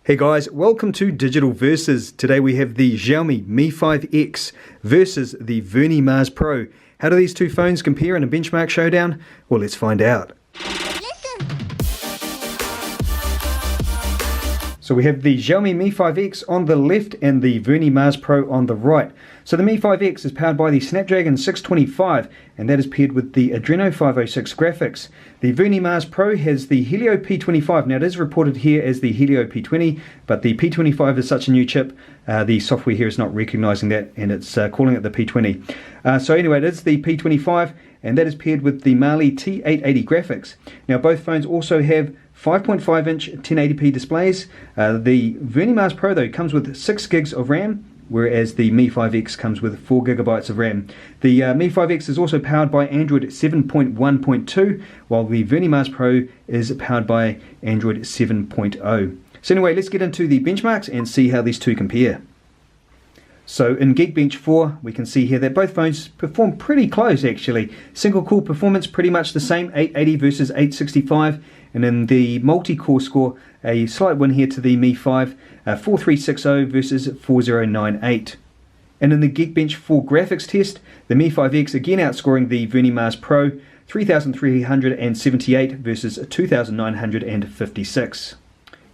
Hey guys, welcome to Digital Versus. Today we have the Xiaomi Mi 5X versus the Vernee Mars Pro. How do these two phones compare in a benchmark showdown? Well, let's find out. So we have the Xiaomi Mi 5X on the left and the Vernee Mars Pro on the right. So the Mi 5X is powered by the Snapdragon 625 and that is paired with the Adreno 506 graphics. The Vernee Mars Pro has the Helio P25. Now it is reported here as the Helio P20, but the P25 is such a new chip, the software here is not recognizing that and it's calling it the P20. So anyway, it is the P25 and that is paired with the Mali T880 graphics. Now both phones also have 5.5 inch 1080p displays. The Vernee Mars Pro though comes with 6 gigs of RAM, whereas the Mi 5X comes with 4 gigabytes of RAM. The Mi 5X is also powered by Android 7.1.2, while the Vernee Mars Pro is powered by Android 7.0. So anyway, let's get into the benchmarks and see how these two compare. So in Geekbench 4, we can see here that both phones perform pretty close actually. Single core performance pretty much the same, 880 versus 865. And in the multi-core score, a slight win here to the Mi 5, 4360 versus 4098. And in the Geekbench 4 graphics test, the Mi 5X again outscoring the Vernee Mars Pro, 3378 versus 2956.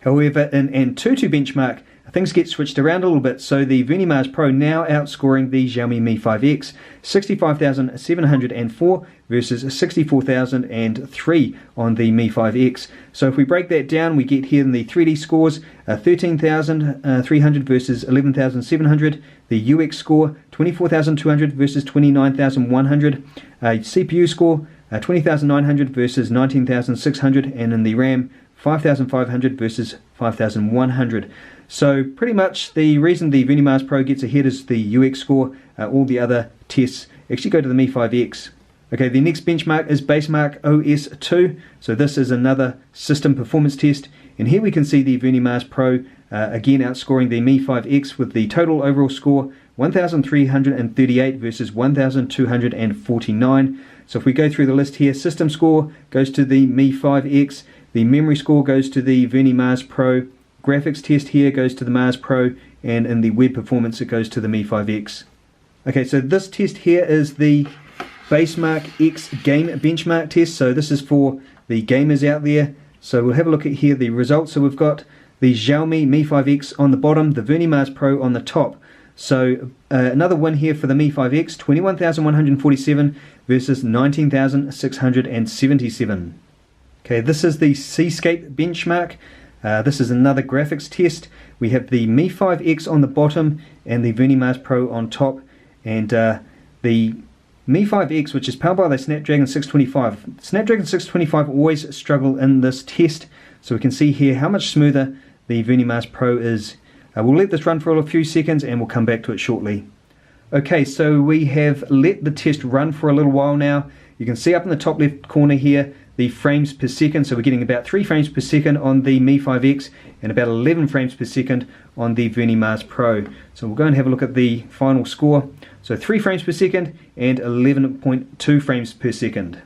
However, in Antutu benchmark, things get switched around a little bit, so the Vernee Mars Pro now outscoring the Xiaomi Mi 5X, 65,704 versus 64,003 on the Mi 5X. So if we break that down, we get here in the 3D scores, 13,300 versus 11,700, the UX score, 24,200 versus 29,100, CPU score, 20,900 versus 19,600, and in the RAM, 5,500 versus 5,100. So pretty much the reason the Vernee Mars Pro gets ahead is the UX score. All the other tests actually go to the Mi 5X. Okay, the next benchmark is Basemark OS II. So this is another system performance test. And here we can see the Vernee Mars Pro again outscoring the Mi 5X with the total overall score 1,338 versus 1,249. So if we go through the list here, system score goes to the Mi 5X. The memory score goes to the Vernee Mars Pro. Graphics test here goes to the Mars Pro, and in the web performance it goes to the Mi 5X. Okay, so this test here is the Basemark X game benchmark test. So this is for the gamers out there. So we'll have a look at here the results. So we've got the Xiaomi Mi 5X on the bottom, the Vernee Mars Pro on the top. So another win here for the Mi 5X, 21,147 versus 19,677. Okay, this is the Seascape benchmark. This is another graphics test. We have the Mi 5X on the bottom and the Vernee Mars Pro on top. And the Mi 5X, which is powered by the Snapdragon 625. Snapdragon 625 always struggle in this test. So we can see here how much smoother the Vernee Mars Pro is. We'll let this run for a few seconds and we'll come back to it shortly. Okay, so we have let the test run for a little while now. You can see up in the top left corner here the frames per second. So we're getting about 3 frames per second on the Mi 5X and about 11 frames per second on the Vernee Mars Pro. So we'll go and have a look at the final score. So 3 frames per second and 11.2 frames per second.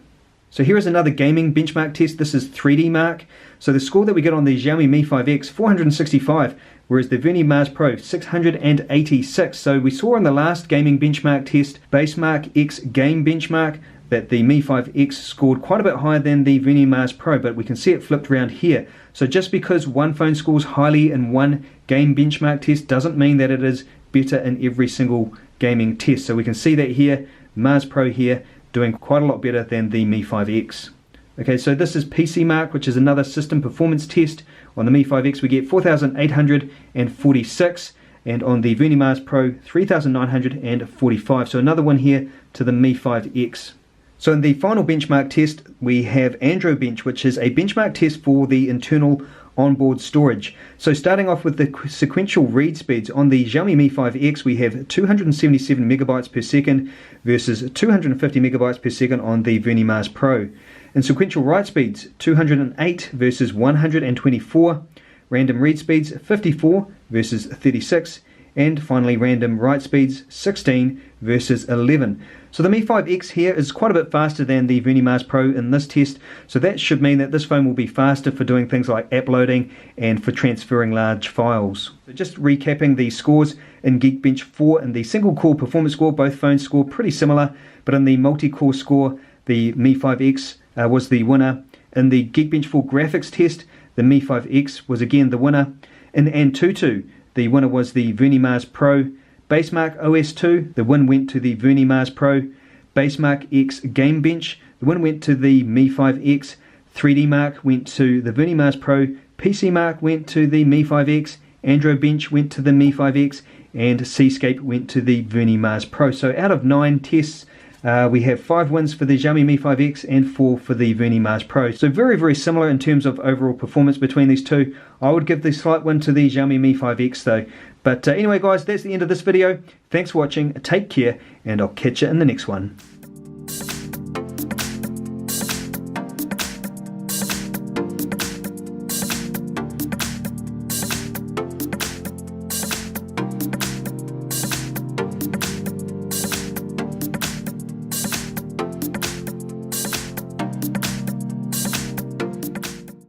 So here is another gaming benchmark test. This is 3D Mark. So the score that we get on the Xiaomi Mi 5X, 465, whereas the Vernee Mars Pro, 686. So we saw in the last gaming benchmark test, Basemark X game benchmark, that the Mi 5X scored quite a bit higher than the Vernee Mars Pro, but we can see it flipped around here. So just because one phone scores highly in one game benchmark test doesn't mean that it is better in every single gaming test. So we can see that here, Mars Pro here, doing quite a lot better than the Mi 5X. Okay, so this is PCMark, which is another system performance test. On the Mi 5X we get 4,846, and on the Vernee Mars Pro 3,945. So another one here to the Mi 5X. So in the final benchmark test, we have AndroBench, which is a benchmark test for the internal onboard storage. So starting off with the sequential read speeds, on the Xiaomi Mi 5X we have 277 megabytes per second versus 250 megabytes per second on the Vernee Mars Pro. In sequential write speeds, 208 versus 124. Random read speeds, 54 versus 36. and finally random write speeds 16 versus 11. So the Mi 5X here is quite a bit faster than the Vernee Mars Pro in this test, so that should mean that this phone will be faster for doing things like app loading and for transferring large files. So just recapping the scores in Geekbench 4 and the single core performance score, both phones score pretty similar, but in the multi-core score the Mi 5X was the winner. In the Geekbench 4 graphics test, the Mi 5X was again the winner. In Antutu, the winner was the Vernee Mars Pro. Basemark OS II, the win went to the Vernee Mars Pro. Basemark X Gamebench, the win went to the Mi 5X. 3D Mark went to the Vernee Mars Pro. PCMark went to the Mi 5X. Android Bench went to the Mi 5X. And Seascape went to the Vernee Mars Pro. So out of 9 tests, we have 5 wins for the Xiaomi Mi 5X and 4 for the Vernee Mars Pro. So very, very similar in terms of overall performance between these two. I would give the slight win to the Xiaomi Mi 5X though. But anyway guys, that's the end of this video. Thanks for watching, take care, and I'll catch you in the next one.